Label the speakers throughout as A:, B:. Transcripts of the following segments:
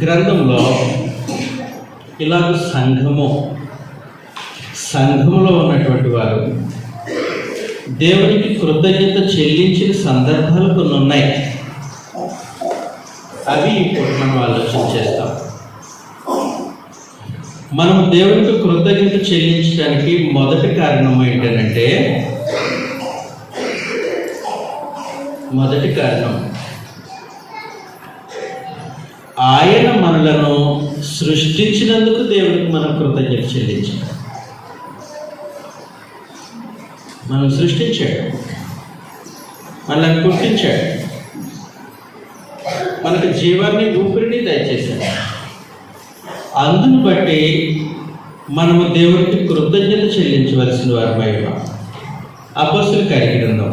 A: గ్రంథంలో ఇలాగ సంఘములో ఉన్నటువంటి వారు దేవునికి కృతజ్ఞత చెల్లించిన సందర్భాలు కొన్ని ఉన్నాయి. అవి ఇప్పుడు మనం ఆలోచన చేస్తాం. మనం దేవునికి కృతజ్ఞత చెల్లించడానికి మొదటి కారణం ఏంటంటే, ఆయన మనలను సృష్టించినందుకు దేవునికి మనం కృతజ్ఞత చెల్లించాలి. మనం సృష్టించాడు, మనల్ని పుట్టించాడు, మనకు జీవాన్ని ఊపిరిని దయచేశాడు. అందును బట్టి మనము దేవునికి కృతజ్ఞత చెల్లించవలసిన వారమై ఉన్నాం. అపోస్తలుల కార్యగ్రంథం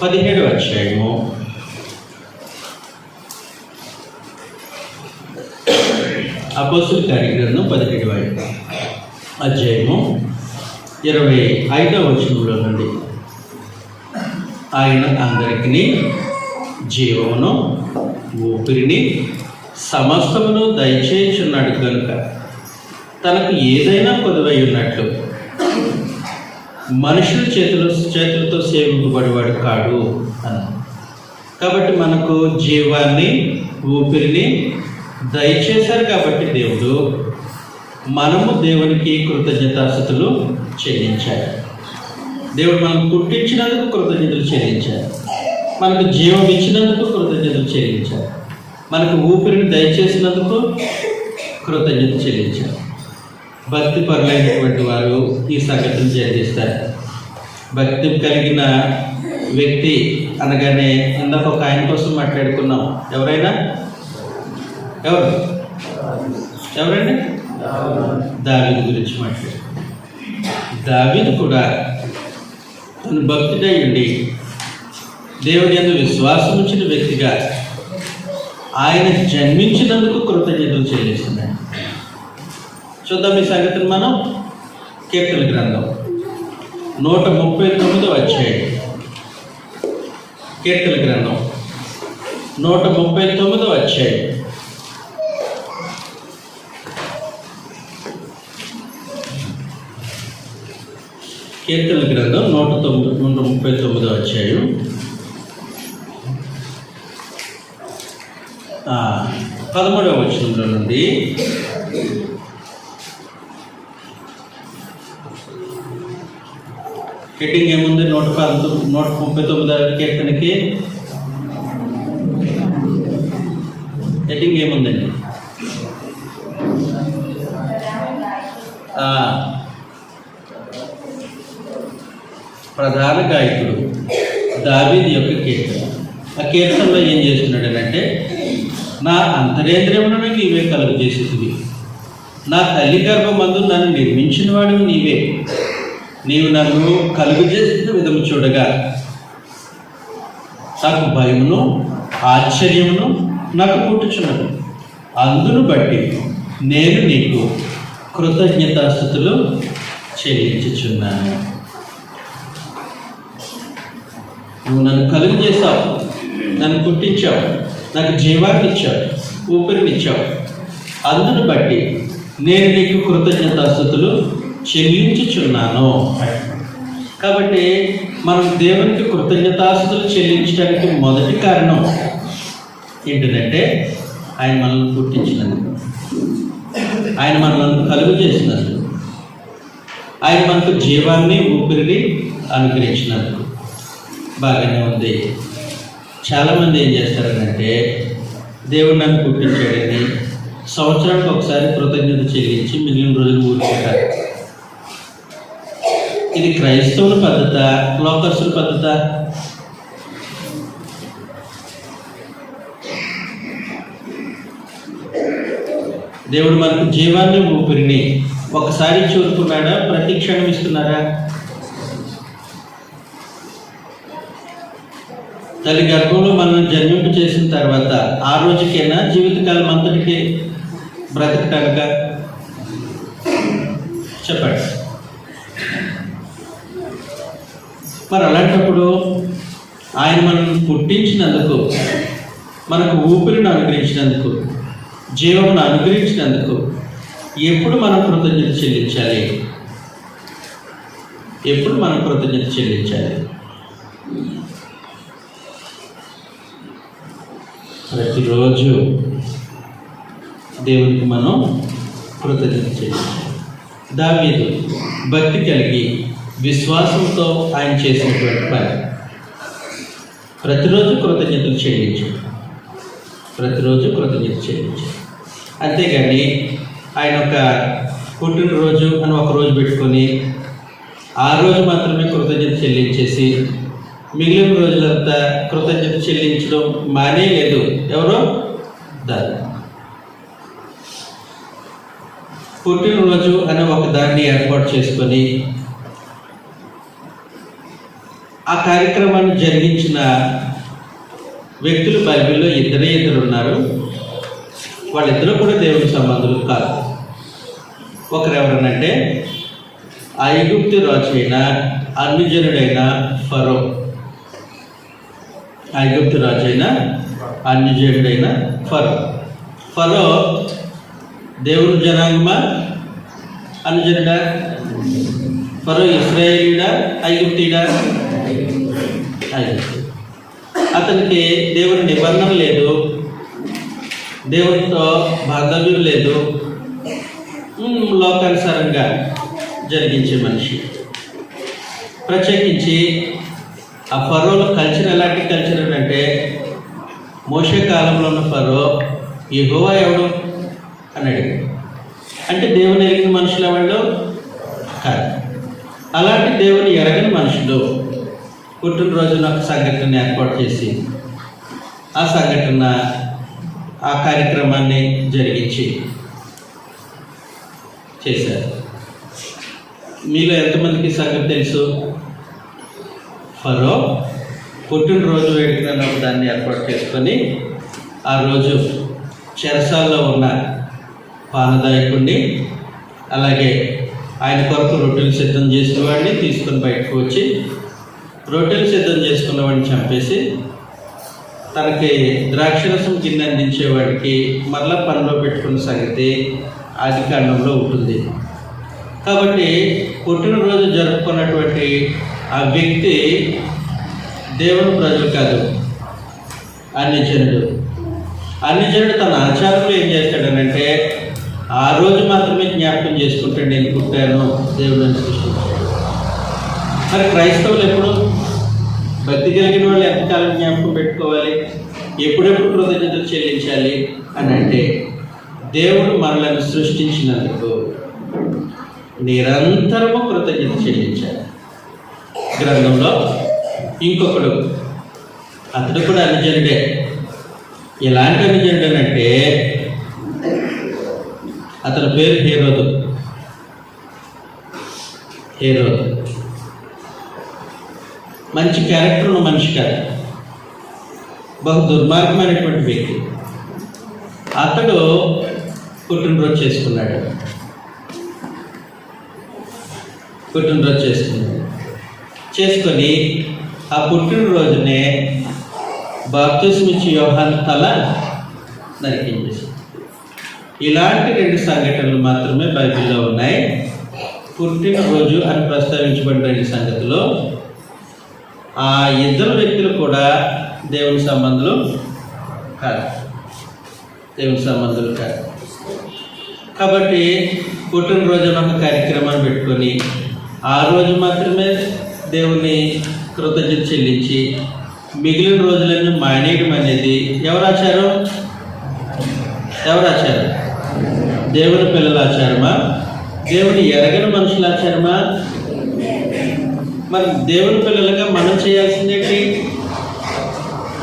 A: 17వ అధ్యాయము 17వ అధ్యాయము 25వ వచనంలో నుండి, ఆయన అందరికీ జీవమును ఊపిరిని సమస్తమును దయచేయుచున్నాడు కనుక తనకు ఏదైనా పొదువై ఉన్నట్లు మనుషుల చేతులతో సేవింపబడేవాడు కాడు అని. కాబట్టి మనకు జీవాన్ని ఊపిరిని దయచేశారు కాబట్టి దేవుడు, మనము దేవునికి కృతజ్ఞతాస్తుతులు చెల్లించాలి. దేవుడు మనకు పుట్టించినందుకు కృతజ్ఞతలు చెల్లించాలి, మనకు జీవం ఇచ్చినందుకు కృతజ్ఞతలు చెల్లించాలి, మనకు ఊపిరిని దయచేసినందుకు కృతజ్ఞత చెల్లించాలి. భక్తి పరులైనటువంటి వారు ఈ సంగతిని జరిగిస్తారు. భక్తి కలిగిన వ్యక్తి అనగానే ఇందాక ఒక ఆయన కోసం మాట్లాడుకున్నాం. ఎవరండి? దావీదు గురించి మాట్లాడు. దావీదు కూడా తను భక్తుడై ఉండి దేవుని యందు విశ్వాసం ఉంచిన వ్యక్తిగా ఆయన జన్మించినందుకు కృతజ్ఞతలు చెల్లిస్తున్నాడు. చూద్దాం ఈ సంగతిని మనం. కీర్తన గ్రంథం 139వ అధ్యాయం. కీర్తన గ్రంథం 139వ అధ్యాయం. కీర్తన గ్రంథం 139వ అధ్యాయం 13వ వచనంలో నుండి హెడ్డింగ్ ఏముంది? 139వ కీర్తనకి హెడ్డింగ్ ఏముందండి? ప్రధాన గాయకుడు దావీదు యొక్క కీర్తన. ఆ కీర్తనలో ఏం చేస్తున్నాడు అంటే, నా అంతరేంద్రియములను నీవే కలుగు చేసేది, నా తల్లి గర్భమందు నన్ను నిర్మించిన వాడు నీవే, నీవు నన్ను కలుగు చేసిన విధము చూడగా నాకు భయమును ఆశ్చర్యమును నాకు పుట్టుచున్నది. అందును బట్టి నేను నీకు కృతజ్ఞతాస్తుతులు చెల్లించుచున్నాను. నువ్వు నన్ను కలుగు చేశావు, నన్ను పుట్టించావు, నాకు జీవాన్ని ఇచ్చావు, ఊపిరినిచ్చావు. అందును బట్టి నేను నీకు కృతజ్ఞతాస్తుతులు చెల్లించుచున్నాను. కాబట్టి మనం దేవునికి కృతజ్ఞతాస్తుతులు చెల్లించడానికి మొదటి కారణం ఏంటంటే, ఆయన మనల్ని పుట్టించినందుకు, ఆయన మనల్ని కలుగు చేసినందుకు, ఆయన మనకు జీవాన్ని ఊపిరిని అనుగ్రహించినందుకు. బాగానే ఉంది. చాలామంది ఏం చేస్తారనంటే, దేవుడు నన్ను పుట్టించాడని సంవత్సరానికి ఒకసారి కృతజ్ఞత చెల్లించి మిగిలిన రోజులు ఊరుకుంటారు. ఇది క్రైస్తవుల పద్ధత, లోకస్తుల పద్ధత? దేవుడు మనకు జీవాన్ని ఊపిరిని ఒకసారి చూరుకున్నాడా? ప్రతి క్షణం ఇస్తున్నారా? తల్లి గర్భంలో మనల్ని జన్మింపు చేసిన తర్వాత ఆ రోజుకైనా జీవితకాలం అంతటికి బ్రతకటాక చెప్పండి. మరి అలాంటప్పుడు ఆయన మనల్ని పుట్టించినందుకు, మనకు ఊపిరిని అనుగ్రహించినందుకు, జీవమును అనుగ్రహించినందుకు ఎప్పుడు మనం కృతజ్ఞత చెల్లించాలి? ఎప్పుడు మనం కృతజ్ఞత చెల్లించాలి? ప్రతిరోజు దేవునికి మనం కృతజ్ఞత చెల్లించాలి. దావీదు భక్తి కలిగి విశ్వాసంతో ఆయన చేసినటువంటి పని. ప్రతిరోజు కృతజ్ఞతలు చెల్లించాడు. ప్రతిరోజు కృతజ్ఞత చెల్లించాడు. అంతేగాని ఆయన ఒక పుట్టినరోజు అని ఒక రోజు పెట్టుకొని ఆ రోజు మాత్రమే కృతజ్ఞత చెల్లించేసి మిగిలిన రోజులంతా కృతజ్ఞత చెల్లించడం మానేయలేదు. ఎవరో దాన్ని పుట్టినరోజు అనే ఒక దాన్ని ఏర్పాటు చేసుకొని ఆ కార్యక్రమాన్ని జరిగించిన వ్యక్తులు బైబిల్లో ఇద్దరు ఉన్నారు. వాళ్ళిద్దరూ కూడా దేవుని సంబంధులు కాదు. ఒకరు ఎవరనంటే ఐగుప్తు రాజు అయిన అన్యజనుడైన ఫరో. ఐగుప్తు రాజు అయిన అన్యజనుడైన ఫరో. ఫరో దేవుని జనాంగమా, అన్యజనుడా? ఫరో ఇశ్రాయేలీయుడా, ఐగుప్తీయుడా? ఐగుప్తు. అతనికి దేవుని నిబంధన లేదు, దేవునితో బాంధవ్యం లేదు, లోకానుసారంగా జరిగించే మనిషి. ప్రత్యేకించి ఆ ఫరోలో కల్చర్ ఎలాంటి కల్చర్ అంటే మోషే కాలంలో ఉన్న ఫరో యెహోవా ఎవడు అని అడిగాడు. అంటే దేవుని ఎరిగిన మనుషులు ఎవరు కాదు. అలాంటి దేవుని ఎరగని మనుషులు పుట్టినరోజున ఒక సంఘటన ఏర్పాటు చేసి ఆ సంఘటన, ఆ కార్యక్రమాన్ని జరిగించి చేశారు. మీలో ఎంతమందికి సంగతి తెలుసు? ఫరో పుట్టినరోజు వేడుకలను దాన్ని ఏర్పాటు చేసుకొని ఆ రోజు చెరసాల్లో ఉన్న పానదాయకుడిని, అలాగే ఆయన కొరకు రొట్టెలు సిద్ధం చేసిన వాడిని తీసుకొని బయటకు వచ్చి రొట్టెలు సిద్ధం చేసుకున్న వాడిని చంపేసి తనకి ద్రాక్షరసం గిన్నె అందించేవాడికి మరలా పనిలో పెట్టుకున్న సంగతి ఆదికాండంలో ఉంటుంది. కాబట్టి పుట్టినరోజు జరుపుకున్నటువంటి ఆ వ్యక్తి దేవుని ప్రజలు కాదు, అన్యజనుడు. అన్యజనుడు తన ఆచారంలో ఏం చేస్తాడనంటే ఆ రోజు మాత్రమే జ్ఞాపకం చేసుకుంటాడు, నేను పుట్టాను, దేవుడిని సృష్టించాడు. మరి క్రైస్తవులు ఎప్పుడు, భక్తి కలిగిన వాళ్ళు ఎంతకాలం జ్ఞాపకం పెట్టుకోవాలి, ఎప్పుడెప్పుడు కృతజ్ఞతలు చెల్లించాలి అని అంటే దేవుడు మనలను సృష్టించినందుకు నిరంతరము కృతజ్ఞత చెల్లించాలి. గ్రంథంలో ఇంకొకడు, అతడు కూడా అన్యజనుడే. ఎలాంటి అన్యజనుడు అంటే అతని పేరు హేరోదు. హేరోదు మంచి క్యారెక్టర్ ఉన్న మనిషి కాదు, బహు దుర్మార్గమైనటువంటి వ్యక్తి. అతడు పుట్టినరోజు చేసుకున్నాడు. చేసుకొని ఆ పుట్టినరోజునే బాప్తిస్మం ఇచ్చి యోహాను తల నరికించేసి. ఇలాంటి రెండు సంఘటనలు మాత్రమే బైబిల్లో ఉన్నాయి. పుట్టినరోజు అని ప్రస్తావించబడిన రెండు సంగతులు. ఆ ఇద్దరు వ్యక్తులు కూడా దేవుని సంబంధులు కాదు, దేవుని సంబంధులు కాదు. కాబట్టి పుట్టినరోజు ఒక కార్యక్రమాన్ని పెట్టుకొని ఆ రోజు మాత్రమే దేవుని కృతజ్ఞత చెల్లించి మిగిలిన రోజులన్నీ మానేయడం అనేది ఎవరు ఆచారం? దేవుని పిల్లల ఆచారమా? దేవుని ఎరగని మనుషుల ఆచారమా? మరి దేవుని పిల్లలుగా మనం చేయాల్సిందేంటి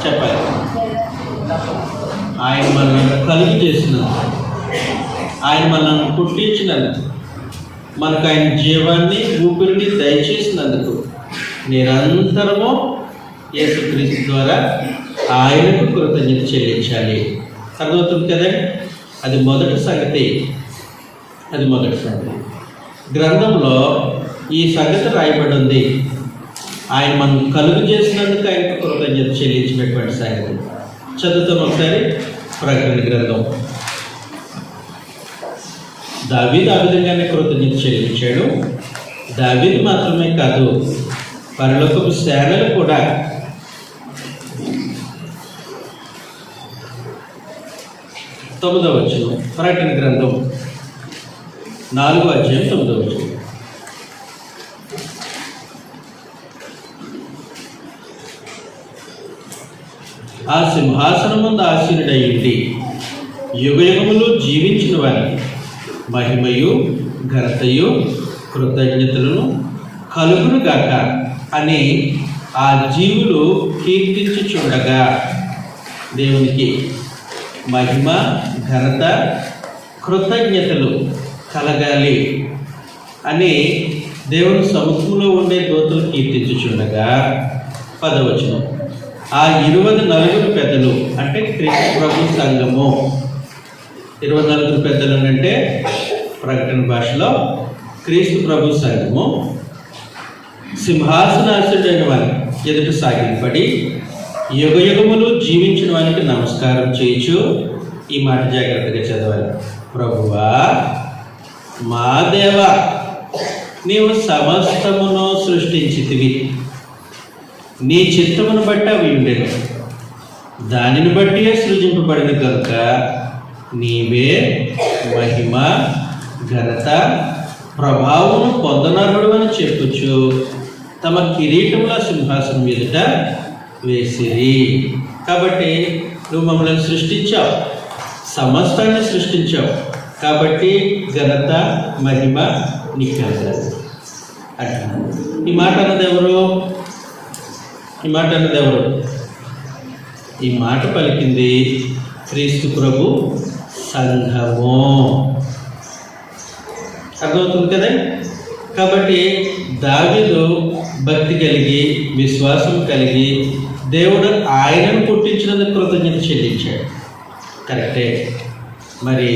A: చెప్పాలి. ఆయన మనల్ని కలుగు చేసినందుకు, ఆయన మనల్ని పుట్టించినందుకు, మనకు ఆయన జీవాన్ని ఊపిరిని దయచేసినందుకు నిరంతరము యేసుక్రీస్తు ద్వారా ఆయనకు కృతజ్ఞత చెల్లించాలి. అర్థమవుతుంది కదండి? అది మొదటి సంగతి. గ్రంథంలో ఈ సంగతి రాయబడి ఉంది. ఆయన మనం కలుగు చేసినందుకు ఆయనకు కృతజ్ఞత చెల్లించినటువంటి సంగతి చదువుతాం ఒకసారి. ప్రకటన గ్రంథం. దావీదు ఆ విధంగానే కృతజ్ఞత చెల్లించాడు. దావీదు మాత్రమే కాదు, పరలోకపు సేనలు కూడా. తొమ్మిదవ వచనం, ప్రకటన గ్రంథం 4వ అధ్యాయం 9వ వచనం. ఆ సింహాసనం ముందు ఆసీనుడయ్యుండి యుగయుగములు జీవించిన వారికి మహిమయు ఘనతయు కృతజ్ఞతలను కలుగును గాక అని ఆ జీవులు కీర్తించుచుండగా, దేవునికి మహిమ ఘనత కృతజ్ఞతలు కలగాలి అని దేవుని సముఖంలో ఉండే దూతలు కీర్తించుచుండగా, 10వ వచనం, ఆ 24 పెద్దలు అంటే క్రీస్తు ప్రభు సంఘము. 24 పెద్దలు అంటే ప్రకటన భాషలో క్రీస్తు ప్రభు సంఘము సింహాసనాసీనుడైన వారికి ఎదుట సాగిలపడి యుగయుగములు జీవించిన వారికి నమస్కారం చేయొచ్చు. ఈ మాట జాగ్రత్తగా చదవాలి. ప్రభువా మా దేవా, నీవు సమస్తమును సృష్టించితివి, నీ చిత్తమును బట్టి అవి ఉండేను, దానిని బట్టి సృజింపబడిన కనుక నీవే మహిమ ఘనత ప్రభావమును పొందనరుడు అని చెప్పుచు తమ కిరీటముల సింహాసనం ఎదుట వేసిరి. కాబట్టి నువ్వు మమ్మల్ని సృష్టించావు, సమస్తాన్ని సృష్టించావు, కాబట్టి ఘనత మహిమ నీకు కలగాలి అంటున్నాను. ఈ మాట అన్నది ఎవరు? ఈ మాట పలికింది క్రీస్తు ప్రభు సంఘము. అర్థమవుతుంది కదా? కాబట్టి దావీదు భక్తి కలిగి విశ్వాసం కలిగి దేవుడు ఆయనను పుట్టించినందుకు కృతజ్ఞత చెల్లించాడు. కరెక్టే. మరి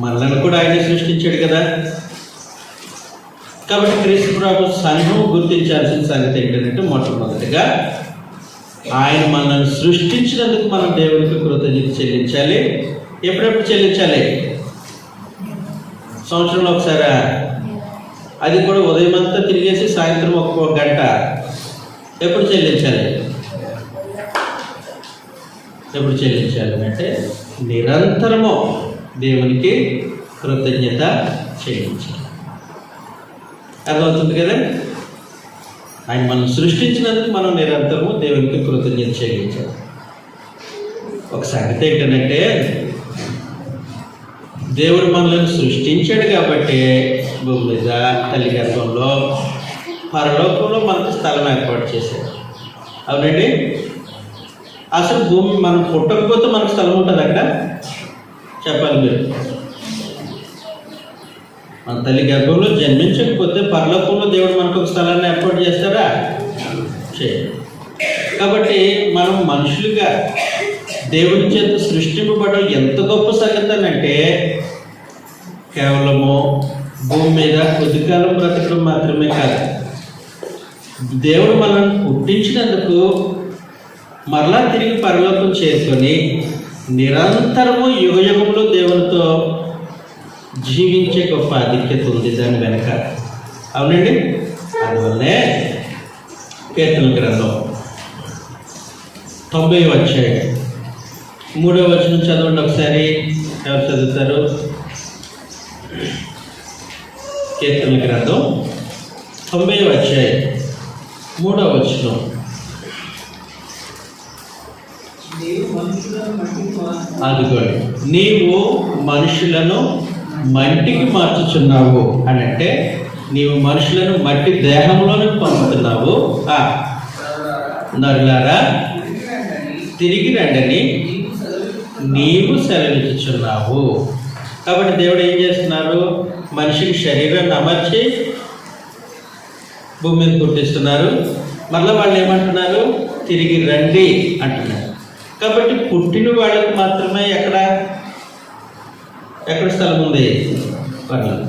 A: మనలను కూడా ఆయనే సృష్టించాడు కదా. కాబట్టి క్రీస్తు ప్రభు సంఘం గుర్తించాల్సిన సంగతి ఏంటంటే, మొట్టమొదటిగా ఆయన మనల్ని సృష్టించినందుకు మనం దేవునికి కృతజ్ఞత చెల్లించాలి. ఎప్పుడెప్పుడు చెల్లించాలి? సంవత్సరంలో ఒకసారి, అది కూడా ఉదయం అంతా తిరిగేసి సాయంత్రం ఒక్క గంట. ఎప్పుడు చెల్లించాలి? ఎప్పుడు చెల్లించాలి అంటే నిరంతరము దేవునికి కృతజ్ఞత చెల్లించాలి. అర్థమవుతుంది కదా? ఆయన మనం సృష్టించినందుకు మనం నిరంతరము దేవునికి కృతజ్ఞత చెల్లించాలి. ఒక సంగతి ఏంటంటే, దేవుడు మనల్ని సృష్టించాడు కాబట్టి భూమి మీద తల్లి గర్భంలో పరలోకంలో మనకు స్థలం ఏర్పాటు చేశాడు. అవునండి? అసలు భూమి మనం పుట్టకపోతే మనకు స్థలం ఉంటుంది అక్కడ? చెప్పాలి మీరు. మన తల్లి గర్భంలో జన్మించకపోతే పరలోకంలో దేవుడు మనకు ఒక స్థలాన్ని ఏర్పాటు చేస్తారా? చేయడు. కాబట్టి మనం మనుషులుగా దేవుని చేత సృష్టింపబడడం ఎంత గొప్ప సంగతి అంటే, కేవలము భూమి మీద కొద్ది కాలం బ్రతకడం మాత్రమే కాదు, దేవుడు మనల్ని పుట్టించినందుకు మరలా తిరిగి పరలోకం చేసుకొని నిరంతరము యుగయుగములు దేవునితో జీవించే గొప్ప ఆధిక్యత ఉంది దాని వెనక. అవునండి? అందువల్లనే కీర్తన గ్రంథం 90వ అధ్యాయం 3వ వచనం చదవండి ఒకసారి. ఎవరు చదువుతారు? కీర్తన గ్రంథం 90వ అధ్యాయం 3వ వచనం. అదిగోండి, నీవు మనుషులను మంటికి మార్చుచున్నావు అని అంటే, నీవు మనుషులను మట్టి దేహంలోనే పంపుతున్నావు. నరులారా తిరిగి రండని నీవు సెలవిచ్చుచున్నావు. కాబట్టి దేవుడు ఏం చేస్తున్నారు? మనిషికి శరీరాన్ని అమర్చి భూమి మీద పుట్టిస్తున్నారు. మళ్ళీ వాళ్ళు ఏమంటున్నారు? తిరిగి రండి అంటున్నారు. కాబట్టి పుట్టిన వాళ్ళకి మాత్రమే ఎక్కడ స్థలం ఉంది? పర్లేదు.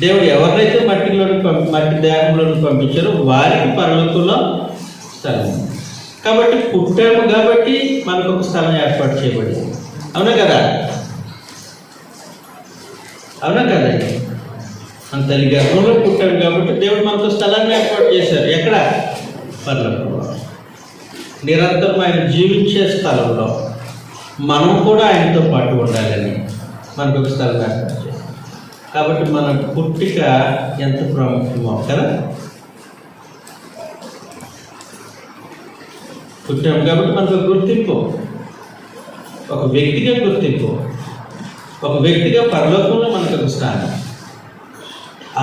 A: దేవుడు ఎవరినైతే మట్టి దేహంలోకి పంపించారో వారికి పరలోకంలో స్థలం. కాబట్టి పుట్టాము కాబట్టి మనకు ఒక స్థలం ఏర్పాటు చేయబడింది. అవునా కదా? అవునా కదా? మన తల్లి గర్భంలో పుట్టాము కాబట్టి దేవుడు మనకు స్థలాన్ని ఏర్పాటు చేశారు. ఎక్కడ? పరలోకంలో. నిరంతరం ఆయన జీవించే స్థలంలో మనం కూడా ఆయనతో పాటు ఉండాలని మనకు ఒక స్థలం ఏర్పాటు చేశారు. కాబట్టి మన పుట్టిక ఎంత ప్రాముఖ్యమో కదా. పుట్టాము కాబట్టి మనకు గుర్తింపు, ఒక వ్యక్తిగా గుర్తింపు, ఒక వ్యక్తిగా పరలోకంలో మనకు ఒక స్థానం.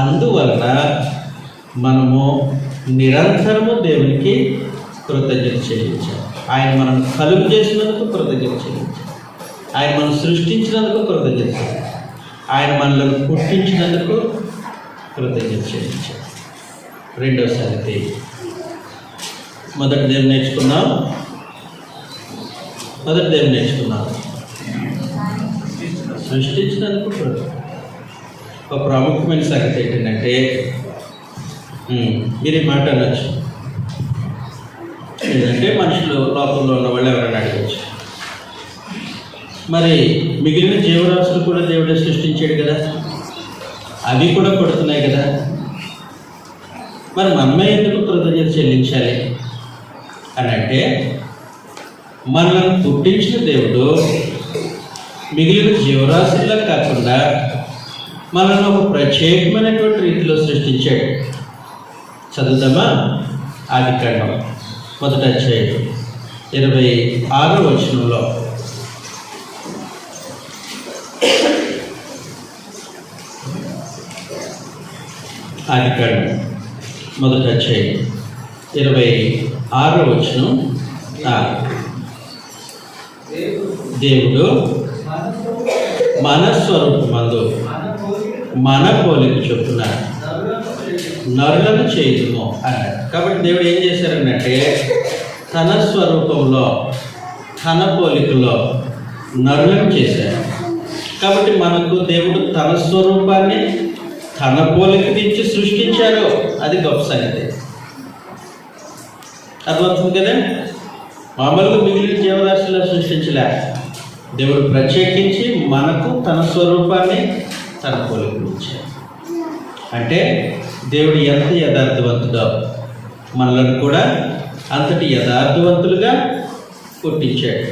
A: అందువలన మనము నిరంతరము దేవునికి కృతజ్ఞత చెల్లించాలి. ఆయన మనం కలుగు చేసినందుకు కృతజ్ఞత చెల్లించాలి. ఆయన మనం సృష్టించినందుకు కృతజ్ఞత చెల్లించాలి. ఆయన మనల్ని పుట్టించినందుకు కృతజ్ఞత చెల్లించాలి. రెండవ సంగతి, మొదటి దేవుని నేర్చుకున్నాం. సృష్టించినందుకు ఒక ప్రాముఖ్యమైన సంగతి ఏంటంటే, మీరు ఈ మాట అనొచ్చు, ఏంటంటే మనుషులు లోకంలో ఉన్న వాళ్ళు ఎవరైనా అడగచ్చు, మరి మిగిలిన జీవరాశులు కూడా దేవుడే సృష్టించాడు కదా, అవి కూడా కొడుతున్నాయి కదా, మరి మనమే ఎందుకు కృతజ్ఞత చెల్లించాలి అని అంటే, మనల్ని పుట్టించిన దేవుడు మిగిలిన జీవరాశుల్లో కాకుండా మనల్ని ఒక ప్రత్యేకమైనటువంటి రీతిలో సృష్టించాడు. చదువుదామా? ఆదికాండం 1వ అధ్యాయం 26వ వచనంలో, ఆదికాండం 1వ అధ్యాయం 26వ వచనం. దేవుడు మన స్వరూపమందు మన పోలిక చొప్పున నరులను చేయుదుము అన్నాడు. కాబట్టి దేవుడు ఏం చేశారనంటే, తన స్వరూపంలో తన పోలికలో నరులను చేశాడు. కాబట్టి మనకు దేవుడు తన స్వరూపాన్ని తన పోలిక నుంచి సృష్టించారు. అది గొప్ప సంగతి. అర్థమవుతుంది కదా? మామూలుగా మిగిలిన జీవరాశుల్లో సృష్టించలే. దేవుడు ప్రత్యేకించి మనకు తన స్వరూపాన్ని తన పోలిక ఇచ్చాడు. అంటే దేవుడు ఎంత యథార్థవంతుడో మనలను కూడా అంతటి యథార్థవంతులుగా పుట్టించాడు.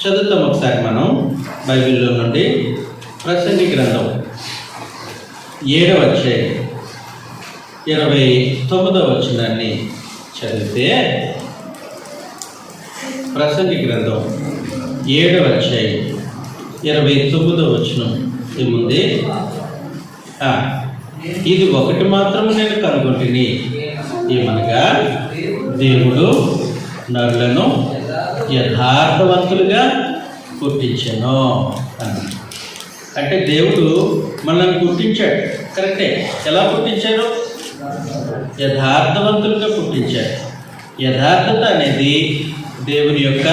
A: చదువుతాం ఒకసారి మనం బైబిల్లో నుండి ప్రసంగి గ్రంథం 7వ అధ్యాయం 29వ వచనాన్ని చదివితే, ప్రసంగి గ్రంథం 7వ అధ్యాయం 29వ వచనం ఏముంది? ఇది ఒకటి మాత్రం నేను కనుగొంటిని, ఏమనగా దేవుడు నరులను యథార్థవంతులుగా పుట్టించాను అని. అంటే దేవుడు మనల్ని పుట్టించాడు, కరెక్టే. ఎలా పుట్టించాడు? యథార్థవంతులుగా పుట్టించాడు. యథార్థత అనేది దేవుని యొక్క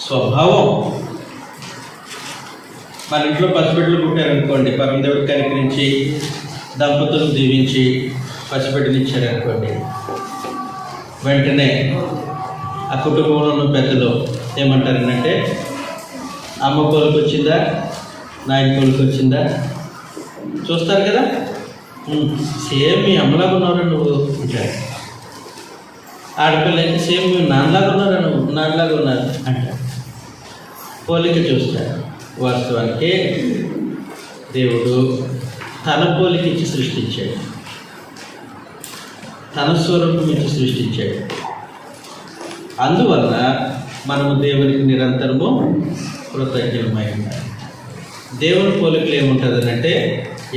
A: స్వభావం. మన ఇంట్లో పసిబిడ్డలు పుట్టారనుకోండి, పరమదేవుడు కనికరించి దంపతులు దీవించి పసిబిడ్డనిచ్చారనుకోండి, వెంటనే ఆ కుటుంబంలో ఉన్న పెద్దలు ఏమంటారనంటే, అమ్మ పోలికి వచ్చిందా, నాయన పోలికి వచ్చిందా చూస్తారు కదా. సేమ్ మీ అమ్మలాగా ఉన్నారా నువ్వు అంటారు. ఆడపిల్ల అయితే సేమ్ మీ నాన్నలాగా ఉన్నారా నువ్వు, నాన్నలాగా ఉన్నారు అంటారు. పోలిక చూస్తారు. వాస్తవానికి దేవుడు తన పోలిక ఇచ్చి సృష్టించాడు, తన స్వరూపం ఇచ్చి సృష్టించాడు. అందువల్ల మనము దేవునికి నిరంతరము కృతజ్ఞమై ఉండాలి. దేవుని పోలికలు ఏముంటుంది అంటే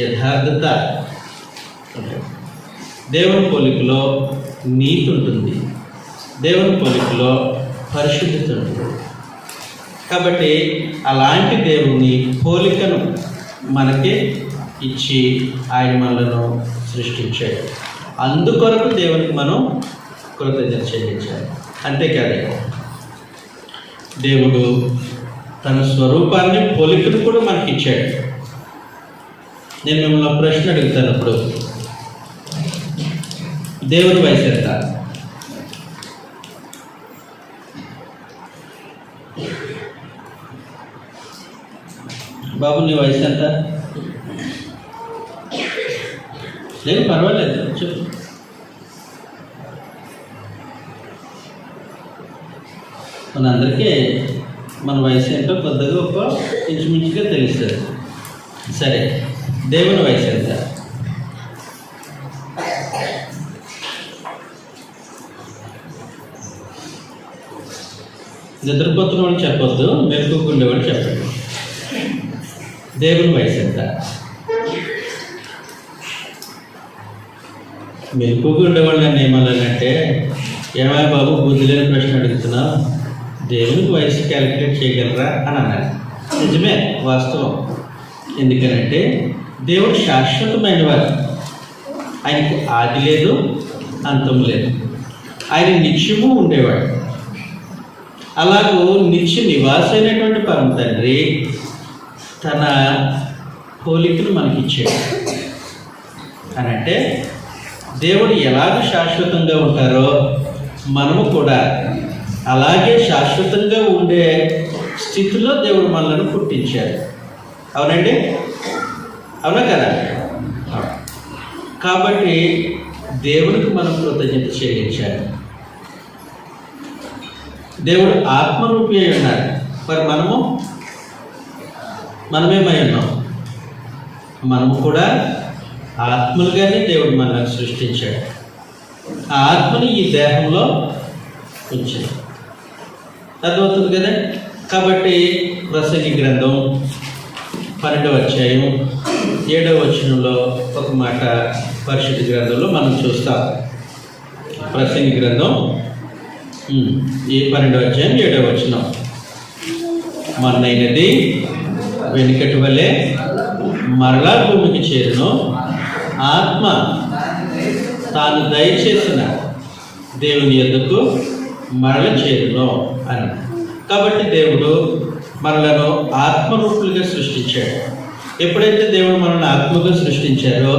A: యథార్థత ఉంటుంది. దేవుని పోలికలో నీతి ఉంటుంది. దేవుని పోలికలో పరిశుద్ధత ఉంటుంది. కాబట్టి అలాంటి దేవుని పోలికను మనకి ఇచ్చి ఆయన మనలను సృష్టించాడు. అందుకొరకు దేవునికి మనం కృతజ్ఞత చెల్లించాలి. అంతేకాదు, దేవుడు తన స్వరూపాన్ని పోలికను కూడా మనకి ఇచ్చాడు. నేను మిమ్మల్ని ఒక ప్రశ్న అడుగుతాను. ఇప్పుడు దేవుని వయసు ఎంత? బాబు నీ వయసు ఎంత? లేదు పర్వాలేదు చెప్పు. మనందరికీ మన వయసు ఏంటో కొద్దిగా ఒక ఇంచుమించుగా తెలుస్తుంది. సరే, దేవుని వయసు ఎంత? నిద్రపోతున్న వాళ్ళు చెప్పొద్దు, మెలుకుకుండేవాళ్ళు చెప్పండి. దేవుని వయసు ఎంత? మెలుకుగా ఉండేవాళ్ళు నన్ను ఏమన్నానంటే, ఏమయ్య బాబు బుద్ధి లేని ప్రశ్న అడుగుతున్నావు, దేవునికి వయసు క్యాలిక్యులేట్ చేయగలరా అని అన్నాను. నిజమే, వాస్తవం. ఎందుకనంటే దేవుడు శాశ్వతమైన వారు. ఆయనకి ఆది లేదు, అంతం లేదు. ఆయన నిత్యము ఉండేవాడు. అలాగూ నిత్య నివాసైనటువంటి పరమ తండ్రి తన పోలికను మనకిచ్చాడు. అనంటే దేవుడు ఎలాగ శాశ్వతంగా ఉంటారో మనము కూడా అలాగే శాశ్వతంగా ఉండే స్థితిలో దేవుడు మనల్ని పుట్టించాడు. అవునండి? అవునా కదా? కాబట్టి దేవుడికి మనం కృతజ్ఞత చెల్లించాలి. దేవుడు ఆత్మరూపి అయి ఉన్నాడు. మరి మనమేమై ఉన్నాం? మనము కూడా ఆత్మలుగానే దేవుడు మనల్ని సృష్టించాడు. ఆ ఆత్మని ఈ దేహంలో ఉంచాడు. అర్థమవుతుంది కదా? కాబట్టి ప్రసంగి గ్రంథం 12వ అధ్యాయం 7వ వచనంలో ఒక మాట పరిశుద్ధ గ్రంథంలో మనం చూస్తాం. ప్రసంగి గ్రంథం 12వ అధ్యాయం 7వ వచనం, మొన్నైనది వెనుకటి వలె మరలా భూమికి చేరును, ఆత్మ తాను దయచేసిన దేవుని యొద్దకు మరల చేరును అని. కాబట్టి దేవుడు మనలను ఆత్మరూపులుగా సృష్టించాడు. ఎప్పుడైతే దేవుడు మనల్ని ఆత్మగా సృష్టించారో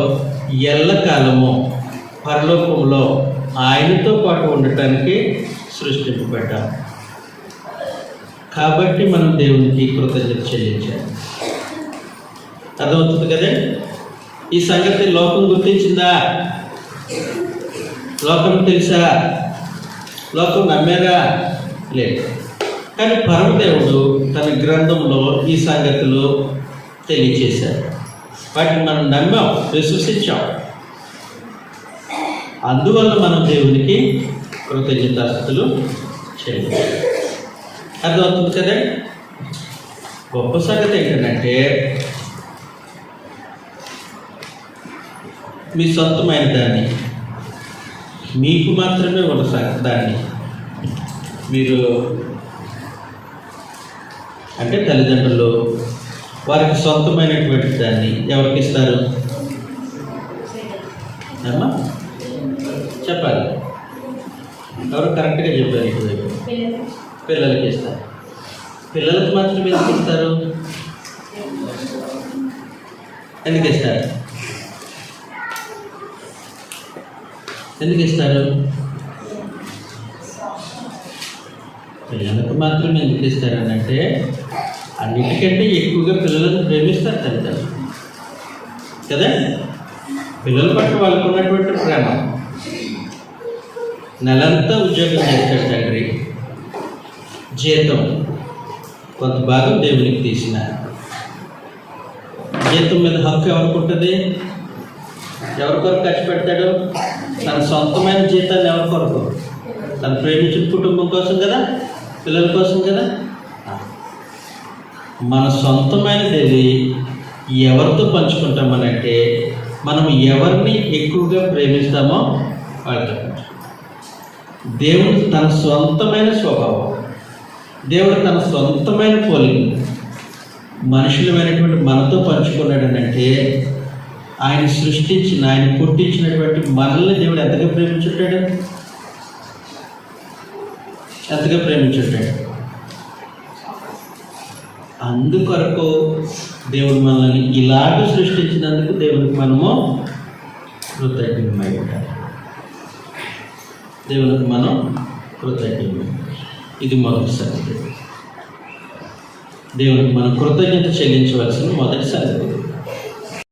A: ఎల్లకాలము పరలోకంలో ఆయనతో పాటు ఉండటానికి సృష్టింపబడ్డాం. కాబట్టి మనం దేవునికి కృతజ్ఞత చెల్లించాలి. అర్థమవుతుంది కదా? ఈ సంగతి లోకం గుర్తించిందా? లోకం తెలుసా? లోకం నమ్మారా? లేదు. కానీ పరమదేవుడు తన గ్రంథంలో ఈ సంగతులు తెలియచేశారు. వాటిని మనం నమ్మాం, విశ్వసించాం. అందువల్ల మనం దేవునికి కృతజ్ఞతాస్తుతులు చెల్లించాలి. అర్థమవుతుంది కదా? గొప్ప సంగతి ఏంటంటే మీ సొంతమైన దాన్ని, మీకు మాత్రమే ఉన్న దాన్ని మీరు అంటే తల్లిదండ్రులు వారికి సొంతమైనటువంటి దాన్ని ఎవరికి ఇస్తారు? అమ్మా చెప్పాలి. ఎవరు కరెక్ట్గా చెప్పారు? ఇప్పుడు పిల్లలకి ఇస్తారు. పిల్లలకు మాత్రమే ఎందుకు ఇస్తారు? ఎందుకు ఇస్తారు? ఎందుకు ఇస్తారు? పిల్లలకు మాత్రమే ఎందుకు ఇస్తారని అంటే అన్నిటికంటే ఎక్కువగా పిల్లలను ప్రేమిస్తారు తల్లిదండ్రులు కదా. పిల్లల పట్ల వాళ్ళకు ఉన్నటువంటి ప్రేమ. నెలంతా ఉద్యోగం చేస్తాడు తండ్రి, జీతం కొంత భాగం దేవునికి తీసిన జీతం మీద హక్కు ఎవరికి ఉంటుంది? ఎవరి కొరకు ఖర్చు పెడతాడు? తన సొంతమైన జీతాన్ని ఎవరి కొరకు? తన ప్రేమించిన కుటుంబం కోసం కదా, పిల్లల కోసం కదా. మన సొంతమైనది ఎవరితో పంచుకుంటామనంటే మనం ఎవరిని ఎక్కువగా ప్రేమిస్తామో వాళ్ళతో. దేవుడు తన సొంతమైన స్వభావం, దేవుడు తన సొంతమైన పోలిక మనుషులమైనటువంటి మనతో పంచుకున్నాడనంటే ఆయన సృష్టించిన, ఆయన పుట్టించినటువంటి మనల్ని దేవుడు ఎంతగా ప్రేమించుంటాడు? ఎంతగా ప్రేమించుంటాడు? అందుకొరకు దేవుడు మనల్ని ఇలాగ సృష్టించినందుకు దేవునికి మనము కృతజ్ఞమై ఉండాలి. దేవునికి మనం కృతజ్ఞమై, ఇది మొదటి సంగతి. దేవునికి మనం కృతజ్ఞత చెల్లించవలసిన మొదటి సంగతి.